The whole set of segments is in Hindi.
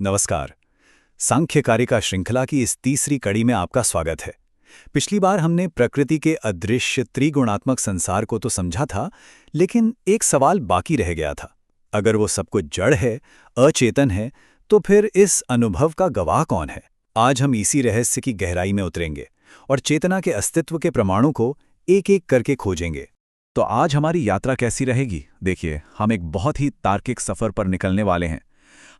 नमस्कार। सांख्य कारिका श्रृंखला की इस तीसरी कड़ी में आपका स्वागत है। पिछली बार हमने प्रकृति के अदृश्य त्रिगुणात्मक संसार को तो समझा था, लेकिन एक सवाल बाकी रह गया था। अगर वो सब कुछ जड़ है, अचेतन है, तो फिर इस अनुभव का गवाह कौन है? आज हम इसी रहस्य की गहराई में उतरेंगे और चेतना के अस्तित्व के प्रमाणों को एक-एक करके खोजेंगे। तो आज हमारी यात्रा कैसी रहेगी? देखिए, हम एक बहुत ही तार्किक सफर पर निकलने वाले हैं।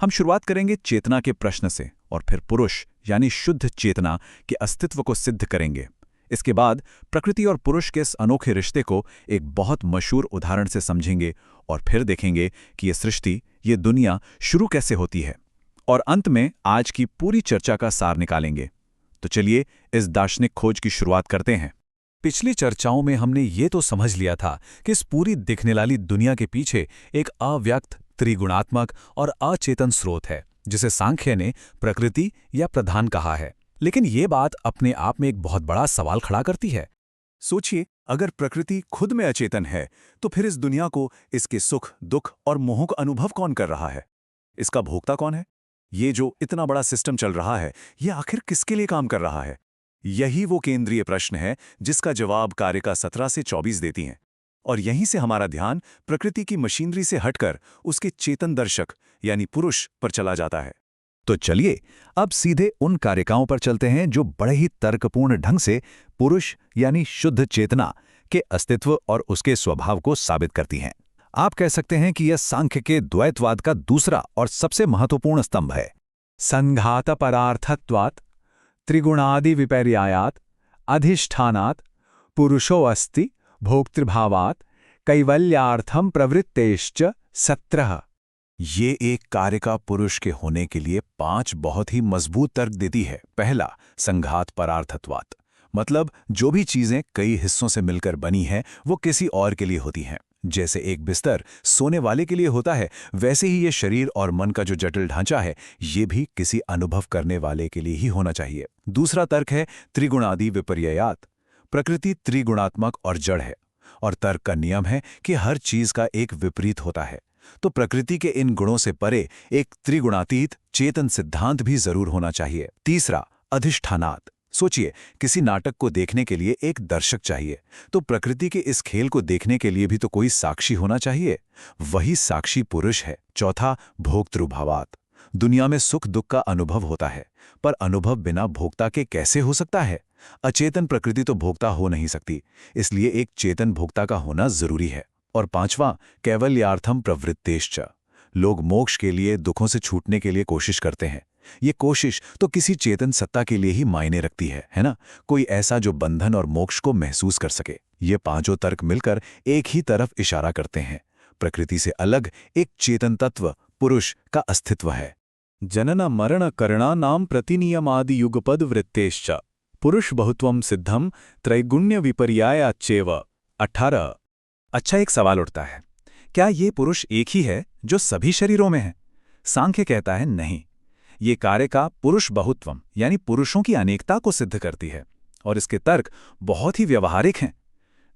हम शुरुआत करेंगे चेतना के प्रश्न से और फिर पुरुष यानी शुद्ध चेतना के अस्तित्व को सिद्ध करेंगे। इसके बाद प्रकृति और पुरुष के इस अनोखे रिश्ते को एक बहुत मशहूर उदाहरण से समझेंगे और फिर देखेंगे कि ये सृष्टि, ये दुनिया शुरू कैसे होती है। और अंत में आज की पूरी चर्चा का सार निकालेंगे। तो चलिए इस दार्शनिक खोज की शुरुआत करते हैं। पिछली चर्चाओं में हमने ये तो समझ लिया था कि इस पूरी दिखने वाली दुनिया के पीछे एक अव्यक्त, त्रिगुणात्मक और अचेतन स्रोत है, जिसे सांख्य ने प्रकृति या प्रधान कहा है। लेकिन ये बात अपने आप में एक बहुत बड़ा सवाल खड़ा करती है। सोचिए, अगर प्रकृति खुद में अचेतन है, तो फिर इस दुनिया को, इसके सुख, दुख और मोह का अनुभव कौन कर रहा है? इसका भोक्ता कौन है? ये जो इतना बड़ा सिस्टम चल रहा है, ये आखिर किसके लिए काम कर रहा है? यही वो केंद्रीय प्रश्न है जिसका जवाब कारिका 17 से 24 देती हैं। और यहीं से हमारा ध्यान प्रकृति की मशीनरी से हटकर उसके चेतन दर्शक यानी पुरुष पर चला जाता है। तो चलिए अब सीधे उन कारिकाओं पर चलते हैं जो बड़े ही तर्कपूर्ण ढंग से पुरुष यानी शुद्ध चेतना के अस्तित्व और उसके स्वभाव को साबित करती हैं। आप कह सकते हैं कि यह सांख्य के द्वैतवाद का दूसरा और सबसे महत्वपूर्ण स्तंभ है। संघात परार्थत्वात् त्रिगुणादि विपर्यायात् अधिष्ठानात् पुरुषो अस्ति भोक्तृभावात् कैवल्यार्थम प्रवृत्तेश्च सत्रह। ये एक कारिका पुरुष के होने के लिए 5 बहुत ही मजबूत तर्क देती है। पहला, संघात परार्थत्वात्, मतलब जो भी चीजें कई हिस्सों से मिलकर बनी हैं वो किसी और के लिए होती हैं। जैसे एक बिस्तर सोने वाले के लिए होता है, वैसे ही ये शरीर और मन का जो जटिल ढांचा है, ये भी किसी अनुभव करने वाले के लिए ही होना चाहिए। दूसरा तर्क है त्रिगुणादि विपर्ययात्, प्रकृति त्रिगुणात्मक और जड़ है, और तर्क का नियम है कि हर चीज का एक विपरीत होता है। तो प्रकृति के इन गुणों से परे एक त्रिगुणातीत चेतन सिद्धांत भी जरूर होना चाहिए। तीसरा, अधिष्ठानात्, सोचिए, किसी नाटक को देखने के लिए एक दर्शक चाहिए, तो प्रकृति के इस खेल को देखने के लिए भी तो कोई साक्षी होना चाहिए। वही साक्षी पुरुष है। चौथा, भोक्तृभावात्, दुनिया में सुख दुख का अनुभव होता है, पर अनुभव बिना भोक्ता के कैसे हो सकता है? अचेतन प्रकृति तो भोक्ता हो नहीं सकती, इसलिए एक चेतन भोक्ता का होना जरूरी है। और पांचवां, कैवल्यार्थम प्रवृत्तेश्च, लोग मोक्ष के लिए, दुखों से छूटने के लिए कोशिश करते हैं। ये कोशिश तो किसी चेतन सत्ता के लिए ही मायने रखती है ना? कोई ऐसा जो बंधन और मोक्ष को महसूस कर सके। ये पांचों तर्क मिलकर एक ही तरफ इशारा करते हैं, प्रकृति से अलग एक चेतन तत्व पुरुष का अस्तित्व है। जनन मरण करणानां प्रतिनियमादि युगपद वृत्तेश्च पुरुष बहुत्वम सिद्धम त्रैगुण्य विपर्यायाच्चैव। 18। अच्छा, एक सवाल उठता है, क्या ये पुरुष एक ही है जो सभी शरीरों में है? सांख्य कहता है नहीं। ये कारिका पुरुष बहुत्वम यानी पुरुषों की अनेकता को सिद्ध करती है, और इसके तर्क बहुत ही व्यवहारिक हैं।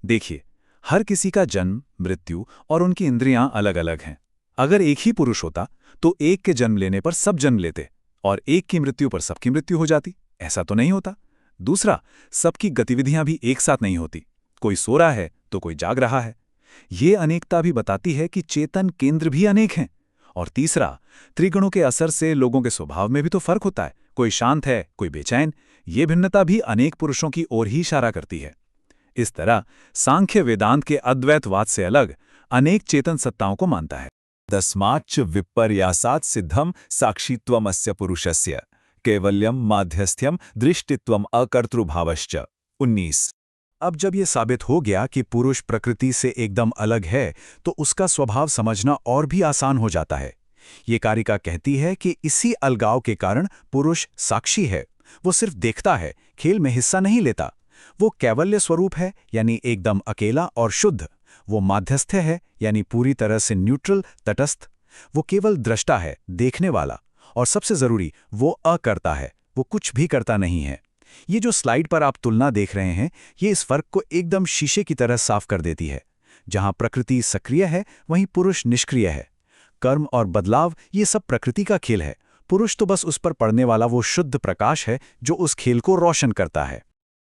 देखिए, हर किसी का जन्म, मृत्यु और उनकी इंद्रियां अलग अलग हैं। अगर एक ही पुरुष होता तो एक के जन्म लेने पर सब जन्म लेते और एक की मृत्यु पर सबकी मृत्यु हो जाती। ऐसा तो नहीं होता। दूसरा, सबकी गतिविधियां भी एक साथ नहीं होती, कोई सो रहा है तो कोई जाग रहा है। ये अनेकता भी बताती है कि चेतन केंद्र भी अनेक हैं। और तीसरा, त्रिगुणों के असर से लोगों के स्वभाव में भी तो फर्क होता है, कोई शांत है, कोई बेचैन। ये भिन्नता भी अनेक पुरुषों की ओर ही इशारा करती है। इस तरह सांख्य वेदांत के अद्वैतवाद से अलग अनेक चेतन सत्ताओं को मानता है। तस्माच्च विपर्यासात् सिद्धम साक्षित्वमस्य पुरुषस्य कैवल्यम माध्यस्थ्यम दृष्टित्वम अकर्तृभावश्च। 19। अब जब ये साबित हो गया कि पुरुष प्रकृति से एकदम अलग है, तो उसका स्वभाव समझना और भी आसान हो जाता है। ये कारिका कहती है कि इसी अलगाव के कारण पुरुष साक्षी है। वो सिर्फ देखता है, खेल में हिस्सा नहीं लेता। वो कैवल्य स्वरूप है यानी एकदम अकेला और शुद्ध। वो माध्यस्थ है यानी पूरी तरह से न्यूट्रल, तटस्थ। वो केवल दृष्टा है, देखने वाला। और सबसे जरूरी, वो अकर्ता है, वो कुछ भी करता नहीं है। ये जो स्लाइड पर आप तुलना देख रहे हैं, ये इस फर्क को एकदम शीशे की तरह साफ कर देती है। जहां प्रकृति सक्रिय है, वहीं पुरुष निष्क्रिय है। कर्म और बदलाव, ये सब प्रकृति का खेल है, पुरुष तो बस उस पर पड़ने वाला वो शुद्ध प्रकाश है जो उस खेल को रोशन करता है।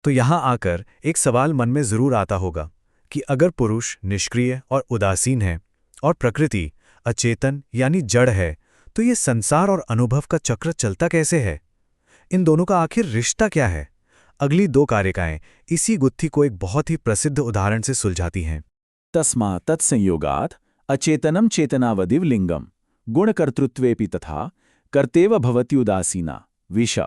तो यहाँ आकर एक सवाल मन में जरूर आता होगा कि अगर पुरुष निष्क्रिय और उदासीन है और प्रकृति अचेतन यानी जड़ है, तो ये संसार और अनुभव का चक्र चलता कैसे है? इन दोनों का आखिर रिश्ता क्या है? अगली दो कारिकाएं इसी गुत्थी को एक बहुत ही प्रसिद्ध उदाहरण से सुलझाती हैं। तस्मा तत्संयोगात् अचेतनम चेतनावदिव लिंगम गुणकर्तृत्वेपि तथा कर्तेव भवति उदासीना विष।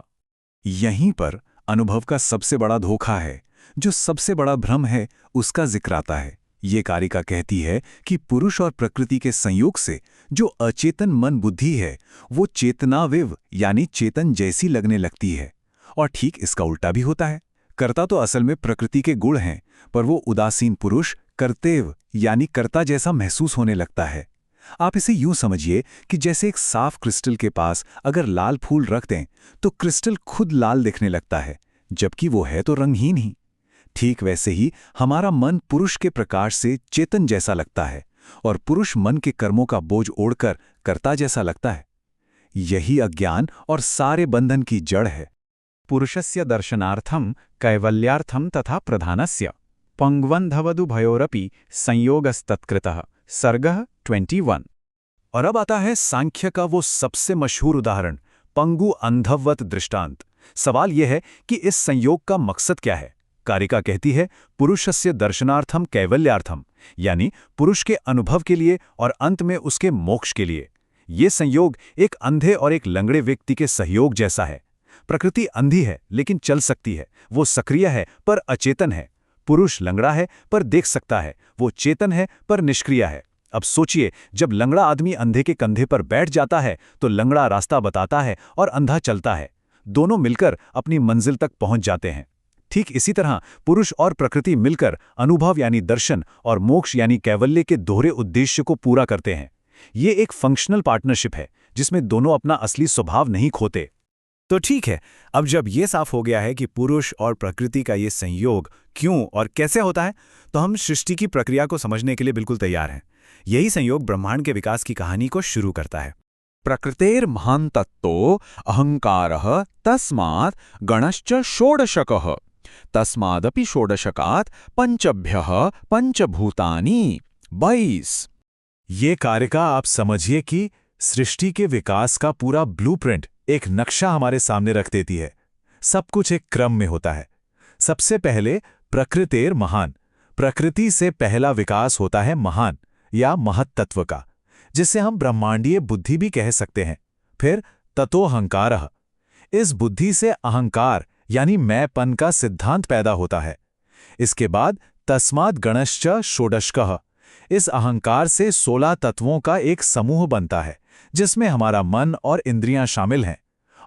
यहीं पर अनुभव का सबसे बड़ा धोखा है, जो सबसे बड़ा भ्रम है, उसका जिक्र आता है। ये कारिका कहती है कि पुरुष और प्रकृति के संयोग से जो अचेतन मन बुद्धि है वो चेतनाविव यानी चेतन जैसी लगने लगती है। और ठीक इसका उल्टा भी होता है। कर्ता तो असल में प्रकृति के गुण हैं, पर वो उदासीन पुरुष कर्तेव यानी कर्ता जैसा महसूस होने लगता है। आप इसे यूं समझिए कि जैसे एक साफ क्रिस्टल के पास अगर लाल फूल रख दें तो क्रिस्टल खुद लाल दिखने लगता है, जबकि वो है तो रंगहीन ही। ठीक वैसे ही हमारा मन पुरुष के प्रकाश से चेतन जैसा लगता है और पुरुष मन के कर्मों का बोझ ओढ़कर कर्ता जैसा लगता है। यही अज्ञान और सारे बंधन की जड़ है। पुरुषस्य दर्शनार्थम कैवल्यार्थम तथा प्रधानस्य पंग्वन्धवदु भयोरपि संयोगस्तत्कृतः। सर्गः 21। और अब आता है सांख्य का वो सबसे मशहूर उदाहरण, पंगु अंधवत दृष्टांत। सवाल यह है कि इस संयोग का मकसद क्या है? कारिका कहती है पुरुषस्य दर्शनार्थम कैवल्यार्थम, यानी पुरुष के अनुभव के लिए और अंत में उसके मोक्ष के लिए। ये संयोग एक अंधे और एक लंगड़े व्यक्ति के सहयोग जैसा है। प्रकृति अंधी है लेकिन चल सकती है, वो सक्रिय है पर अचेतन है। पुरुष लंगड़ा है पर देख सकता है, वो चेतन है पर निष्क्रिय है। अब सोचिए, जब लंगड़ा आदमी अंधे के कंधे पर बैठ जाता है तो लंगड़ा रास्ता बताता है और अंधा चलता है। दोनों मिलकर अपनी मंजिल तक पहुंच जाते हैं। ठीक इसी तरह पुरुष और प्रकृति मिलकर अनुभव यानी दर्शन और मोक्ष यानी कैवल्य के दोहरे उद्देश्य को पूरा करते हैं। ये एक फंक्शनल पार्टनरशिप है जिसमें दोनों अपना असली स्वभाव नहीं खोते। तो ठीक है, अब जब ये साफ हो गया है कि पुरुष और प्रकृति का ये संयोग क्यों और कैसे होता है, तो हम सृष्टि की प्रक्रिया को समझने के लिए बिल्कुल तैयार हैं। यही संयोग ब्रह्मांड के विकास की कहानी को शुरू करता है। प्रकृतेर महान तत्तो अहंकारः तस्मात् गणश्च षोडशकः तस्मादपि षोडशकात् पंचभ्यः पंचभूतानि 22। ये कारिका आप समझिए कि सृष्टि के विकास का पूरा ब्लूप्रिंट, एक नक्शा हमारे सामने रख देती है। सब कुछ एक क्रम में होता है। सबसे पहले प्रकृतेर महान, प्रकृति से पहला विकास होता है महान या महत्तत्व का, जिसे हम ब्रह्मांडीय बुद्धि भी कह सकते हैं। फिर ततोऽहंकारः, इस बुद्धि से अहंकार यानी मैंपन का सिद्धांत पैदा होता है। इसके बाद तस्मात् गणश्च षोडशकः, इस अहंकार से 16 तत्वों का एक समूह बनता है जिसमें हमारा मन और इंद्रियां शामिल हैं।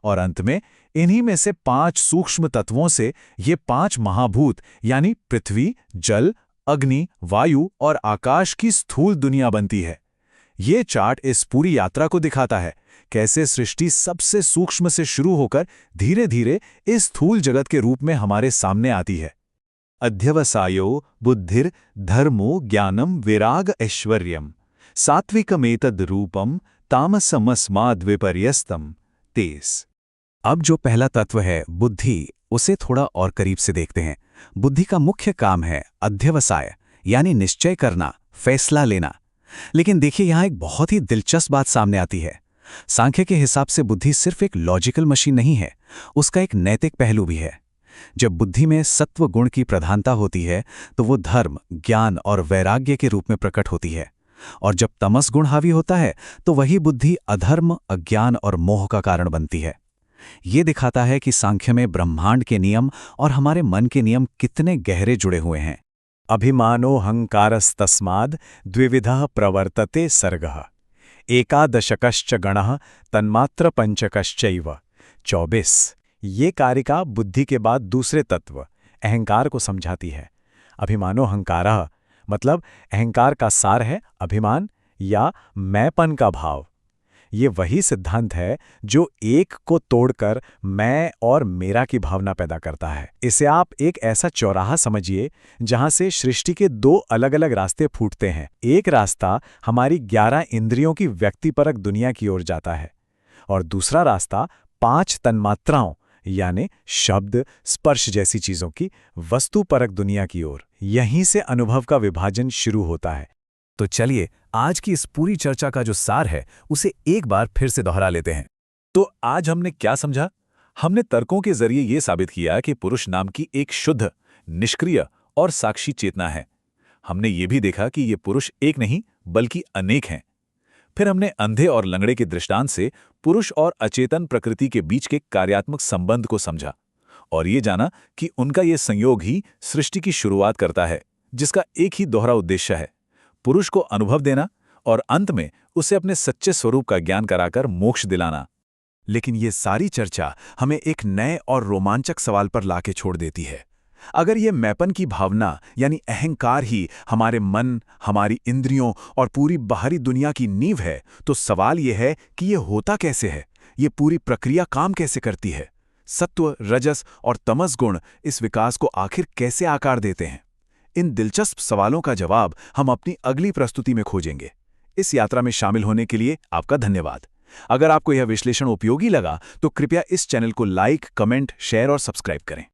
और अंत में इन्हीं में से 5 सूक्ष्म तत्वों से ये 5 महाभूत यानी पृथ्वी, जल, अग्नि, वायु और आकाश की स्थूल दुनिया बनती है। ये चार्ट इस पूरी यात्रा को दिखाता है, कैसे सृष्टि सबसे सूक्ष्म से शुरू होकर धीरे धीरे इस स्थूल जगत के रूप में हमारे सामने आती है। अध्यवसायो बुद्धिर धर्मो ज्ञानम विराग ऐश्वर्यम सात्विकमेतद रूपम तामसमस्माद्विपर्यस्तम 23। अब जो पहला तत्व है बुद्धि, उसे थोड़ा और करीब से देखते हैं। बुद्धि का मुख्य काम है अध्यवसाय यानी निश्चय करना, फैसला लेना। लेकिन देखिए, यहाँ एक बहुत ही दिलचस्प बात सामने आती है। सांख्य के हिसाब से बुद्धि सिर्फ एक लॉजिकल मशीन नहीं है, उसका एक नैतिक पहलू भी है। जब बुद्धि में सत्व गुण की प्रधानता होती है तो वो धर्म, ज्ञान और वैराग्य के रूप में प्रकट होती है, और जब तमस गुण हावी होता है तो वही बुद्धि अधर्म, अज्ञान और मोह का कारण बनती है। ये दिखाता है कि सांख्य में ब्रह्मांड के नियम और हमारे मन के नियम कितने गहरे जुड़े हुए हैं। अभिमानोऽहंकारस्तस्माद् द्विविधः प्रवर्तते सर्गः एकादशकश्च गणः तन्मात्र पंचकश्चैव 24। ये कारिका बुद्धि के बाद दूसरे तत्व अहंकार को समझाती है। अभिमानोऽहंकारः मतलब अहंकार का सार है अभिमान या मैंपन का भाव। ये वही सिद्धांत है जो एक को तोड़कर मैं और मेरा की भावना पैदा करता है। इसे आप एक ऐसा चौराहा समझिए जहां से सृष्टि के 2 अलग अलग रास्ते फूटते हैं। एक रास्ता हमारी 11 इंद्रियों की व्यक्तिपरक दुनिया की ओर जाता है और दूसरा रास्ता 5 तन्मात्राओं यानी शब्द, स्पर्श जैसी चीजों की वस्तुपरक दुनिया की ओर। यहीं से अनुभव का विभाजन शुरू होता है। तो चलिए आज की इस पूरी चर्चा का जो सार है उसे एक बार फिर से दोहरा लेते हैं। तो आज हमने क्या समझा? हमने तर्कों के जरिए यह साबित किया कि पुरुष नाम की एक शुद्ध, निष्क्रिय और साक्षी चेतना है। हमने ये भी देखा कि ये पुरुष एक नहीं बल्कि अनेक हैं। फिर हमने अंधे और लंगड़े के दृष्टांत से पुरुष और अचेतन प्रकृति के बीच के कार्यात्मक संबंध को समझा और ये जाना कि उनका ये संयोग ही सृष्टि की शुरुआत करता है, जिसका एक ही दोहरा उद्देश्य है, पुरुष को अनुभव देना और अंत में उसे अपने सच्चे स्वरूप का ज्ञान कराकर मोक्ष दिलाना। लेकिन ये सारी चर्चा हमें एक नए और रोमांचक सवाल पर लाके छोड़ देती है। अगर ये मैपन की भावना यानी अहंकार ही हमारे मन, हमारी इंद्रियों और पूरी बाहरी दुनिया की नींव है, तो सवाल ये है कि ये होता कैसे है, ये पूरी प्रक्रिया काम कैसे करती है? सत्व, रजस और तमस गुण इस विकास को आखिर कैसे आकार देते हैं? इन दिलचस्प सवालों का जवाब हम अपनी अगली प्रस्तुति में खोजेंगे। इस यात्रा में शामिल होने के लिए आपका धन्यवाद। अगर आपको यह विश्लेषण उपयोगी लगा तो कृपया इस चैनल को लाइक, कमेंट, शेयर और सब्सक्राइब करें।